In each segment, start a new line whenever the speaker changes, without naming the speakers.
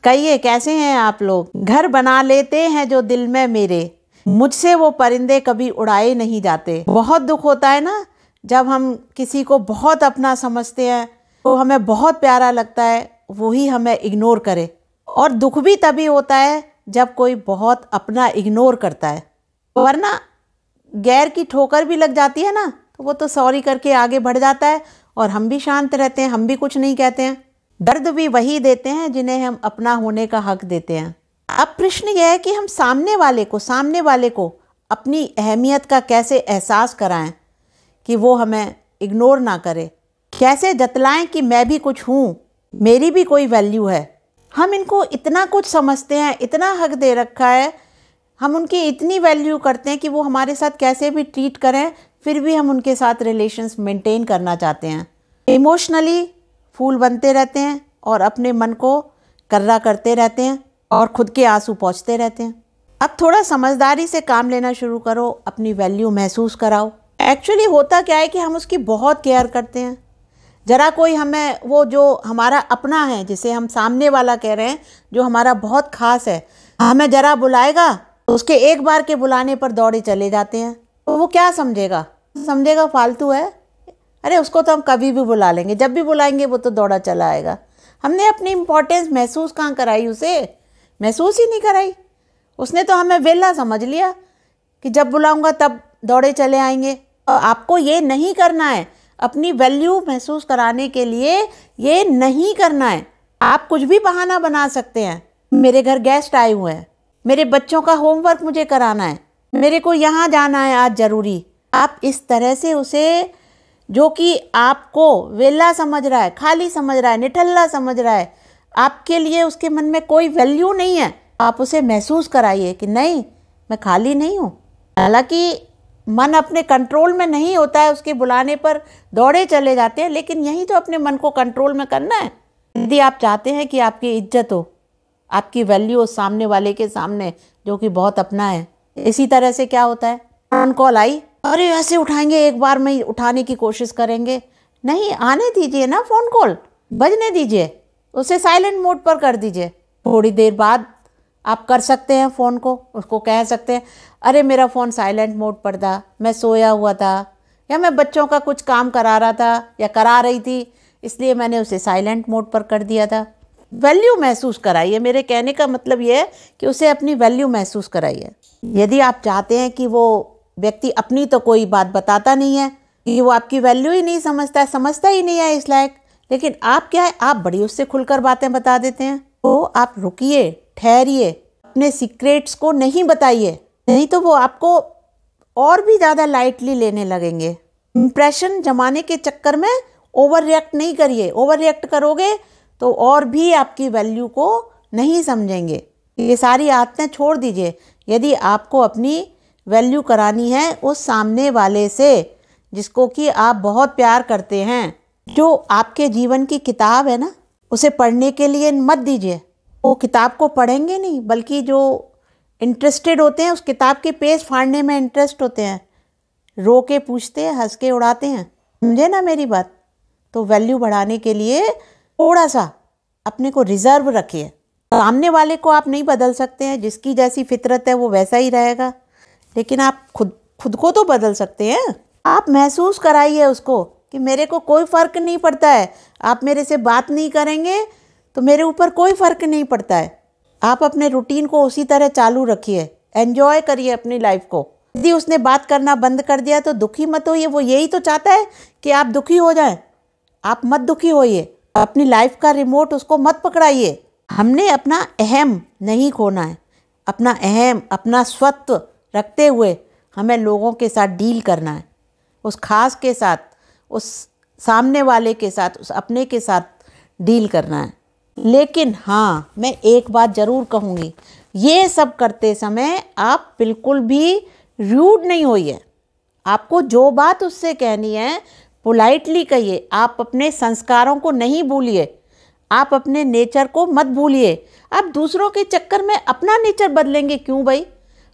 कहिए कैसे हैं आप लोग। घर बना लेते हैं जो दिल में मेरे, मुझसे वो परिंदे कभी उड़ाए नहीं जाते। बहुत दुख होता है ना जब हम किसी को बहुत अपना समझते हैं, तो हमें बहुत प्यारा लगता है, वही हमें इग्नोर करे। और दुख भी तभी होता है जब कोई बहुत अपना इग्नोर करता है, वरना गैर की ठोकर भी लग जाती है ना, तो वो तो सॉरी करके आगे बढ़ जाता है और हम भी शांत रहते हैं, हम भी कुछ नहीं कहते हैं। दर्द भी वही देते हैं जिन्हें हम अपना होने का हक देते हैं। अब प्रश्न यह है कि हम सामने वाले को अपनी अहमियत का कैसे एहसास कराएं कि वो हमें इग्नोर ना करे। कैसे जतलाएं कि मैं भी कुछ हूँ, मेरी भी कोई वैल्यू है। हम इनको इतना कुछ समझते हैं, इतना हक दे रखा है, हम उनकी इतनी वैल्यू करते हैं कि वो हमारे साथ कैसे भी ट्रीट करें, फिर भी हम उनके साथ रिलेशंस मेंटेन करना चाहते हैं। इमोशनली फूल बनते रहते हैं और अपने मन को कर्रा करते रहते हैं और खुद के आंसू पोंछते रहते हैं। अब थोड़ा समझदारी से काम लेना शुरू करो, अपनी वैल्यू महसूस कराओ। एक्चुअली होता क्या है कि हम उसकी बहुत केयर करते हैं। ज़रा कोई हमें, वो जो हमारा अपना है, जिसे हम सामने वाला कह रहे हैं, जो हमारा बहुत ख़ास है, हमें ज़रा बुलाएगा तो उसके एक बार के बुलाने पर दौड़े चले जाते हैं। तो वो क्या समझेगा फालतू है, अरे उसको तो हम कभी भी बुला लेंगे, जब भी बुलाएंगे वो तो दौड़ा चला आएगा। हमने अपनी इम्पोर्टेंस महसूस कहाँ कराई, उसे महसूस ही नहीं कराई। उसने तो हमें वेला समझ लिया कि जब बुलाऊंगा तब दौड़े चले आएंगे। और आपको ये नहीं करना है, अपनी वैल्यू महसूस कराने के लिए ये नहीं करना है। आप कुछ भी बहाना बना सकते हैं, मेरे घर गेस्ट आए हुए हैं, मेरे बच्चों का होमवर्क मुझे कराना है, मेरे को यहाँ जाना है आज ज़रूरी। आप इस तरह से उसे, जो कि आपको वेला समझ रहा है, खाली समझ रहा है, निठल्ला समझ रहा है, आपके लिए उसके मन में कोई वैल्यू नहीं है, आप उसे महसूस कराइए कि नहीं, मैं खाली नहीं हूँ। हालांकि मन अपने कंट्रोल में नहीं होता है, उसके बुलाने पर दौड़े चले जाते हैं, लेकिन यही तो अपने मन को कंट्रोल में करना है। यदि आप चाहते हैं कि आपकी इज्जत हो, आपकी वैल्यू हो सामने वाले के सामने, जो कि बहुत अपना है। इसी तरह से क्या होता है, फोन कॉल आई, अरे ऐसे उठाएंगे, एक बार में उठाने की कोशिश करेंगे, नहीं, आने दीजिए ना, फ़ोन कॉल बजने दीजिए, उसे साइलेंट मोड पर कर दीजिए। थोड़ी देर बाद आप कर सकते हैं फ़ोन को, उसको कह सकते हैं, अरे मेरा फ़ोन साइलेंट मोड पर था, मैं सोया हुआ था, या मैं बच्चों का कुछ काम करा रहा था या करा रही थी, इसलिए मैंने उसे साइलेंट मोड पर कर दिया था। वैल्यू महसूस कराइए। मेरे कहने का मतलब ये है कि उसे अपनी वैल्यू महसूस कराइए। यदि आप चाहते हैं कि वो व्यक्ति अपनी तो कोई बात बताता नहीं है, कि वो आपकी वैल्यू ही नहीं समझता ही नहीं है इस लायक, लेकिन आप क्या है, आप बड़ी उससे खुलकर बातें बता देते हैं। तो आप रुकिए, ठहरिए, अपने सीक्रेट्स को नहीं बताइए, नहीं तो वो आपको और भी ज़्यादा लाइटली लेने लगेंगे। इंप्रेशन जमाने के चक्कर में ओवर रिएक्ट नहीं करिए। ओवर रिएक्ट करोगे तो और भी आपकी वैल्यू को नहीं समझेंगे। ये सारी आदतें छोड़ दीजिए। यदि आपको अपनी वैल्यू करानी है उस सामने वाले से जिसको कि आप बहुत प्यार करते हैं, जो आपके जीवन की किताब है ना, उसे पढ़ने के लिए मत दीजिए। वो किताब को पढ़ेंगे नहीं, बल्कि जो इंटरेस्टेड होते हैं उस किताब के पेज फाड़ने में इंटरेस्ट होते हैं, रो के पूछते हैं, हंस के उड़ाते हैं। समझे ना मेरी बात। तो वैल्यू बढ़ाने के लिए थोड़ा सा अपने को रिजर्व रखिए। सामने वाले को आप नहीं बदल सकते हैं, जिसकी जैसी फितरत है वो वैसा ही रहेगा, लेकिन आप खुद को तो बदल सकते हैं। आप महसूस कराइए उसको कि मेरे को कोई फ़र्क नहीं पड़ता है, आप मेरे से बात नहीं करेंगे तो मेरे ऊपर कोई फ़र्क नहीं पड़ता है। आप अपने रूटीन को उसी तरह चालू रखिए, एंजॉय करिए अपनी लाइफ को। यदि उसने बात करना बंद कर दिया तो दुखी मत होइए, वो यही तो चाहता है कि आप दुखी हो जाएं। आप मत दुखी होइए, अपनी लाइफ का रिमोट उसको मत पकड़ाइए। हमने अपना अहम नहीं खोना है, अपना अहम, अपना स्वत्व रखते हुए हमें लोगों के साथ डील करना है, उस खास के साथ, उस सामने वाले के साथ, उस अपने के साथ डील करना है। लेकिन हाँ, मैं एक बात ज़रूर कहूँगी, ये सब करते समय आप बिल्कुल भी रूड नहीं होइए। आपको जो बात उससे कहनी है पोलाइटली कहिए। आप अपने संस्कारों को नहीं भूलिए, आप अपने नेचर को मत भूलिए। आप दूसरों के चक्कर में अपना नेचर बदलेंगे क्यों भाई?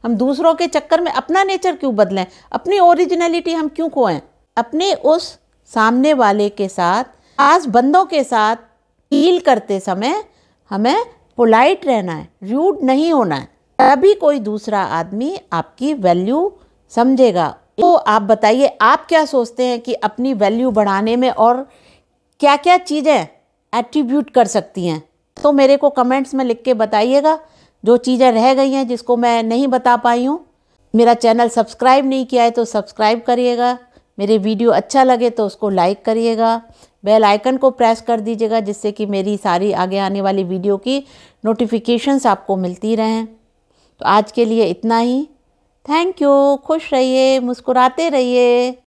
हम दूसरों के चक्कर में अपना नेचर क्यों बदलें? अपनी ओरिजिनलिटी हम क्यों खोएं? अपने उस सामने वाले के साथ, खास बंदों के साथ डील करते समय हमें पोलाइट रहना है, रूड नहीं होना है, तभी कोई दूसरा आदमी आपकी वैल्यू समझेगा। तो आप बताइए, आप क्या सोचते हैं कि अपनी वैल्यू बढ़ाने में और क्या क्या चीज़ें एट्रीब्यूट कर सकती हैं? तो मेरे को कमेंट्स में लिख के बताइएगा। जो चीज़ें रह गई हैं जिसको मैं नहीं बता पाई हूँ। मेरा चैनल सब्सक्राइब नहीं किया है तो सब्सक्राइब करिएगा। मेरे वीडियो अच्छा लगे तो उसको लाइक करिएगा। बेल आइकन को प्रेस कर दीजिएगा जिससे कि मेरी सारी आगे आने वाली वीडियो की नोटिफिकेशंस आपको मिलती रहें। तो आज के लिए इतना ही। Thank you. खुश रहिए, मुस्कुराते रहिए।